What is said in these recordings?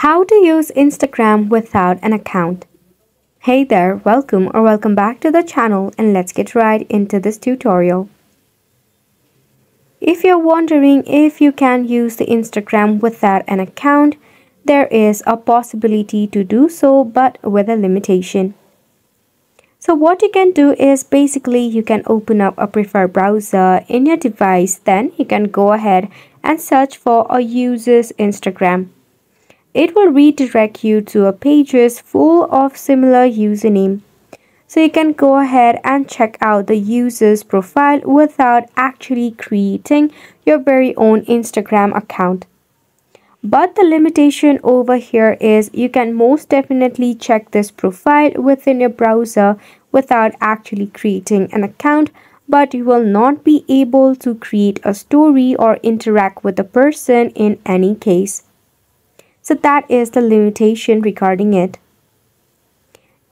How to use Instagram without an account. Hey there, welcome back to the channel, and let's get right into this tutorial. If you're wondering if you can use the Instagram without an account, there is a possibility to do so, but with a limitation. So what you can do is basically you can open up a preferred browser in your device, then you can go ahead and search for a user's Instagram. It will redirect you to a pages full of similar username. So you can go ahead and check out the user's profile without actually creating your very own Instagram account. But the limitation over here is you can most definitely check this profile within your browser without actually creating an account, but you will not be able to create a story or interact with the person in any case. So that is the limitation regarding it.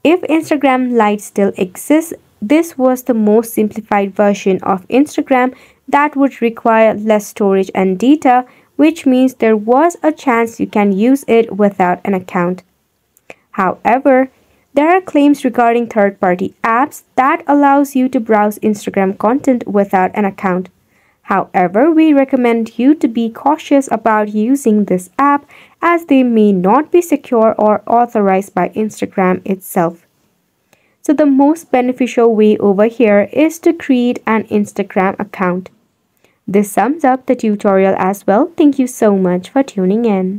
If Instagram Lite still exists, this was the most simplified version of Instagram that would require less storage and data, which means there was a chance you can use it without an account. However, there are claims regarding third-party apps that allows you to browse Instagram content without an account. However, we recommend you to be cautious about using this app as they may not be secure or authorized by Instagram itself. So the most beneficial way over here is to create an Instagram account. This sums up the tutorial as well. Thank you so much for tuning in.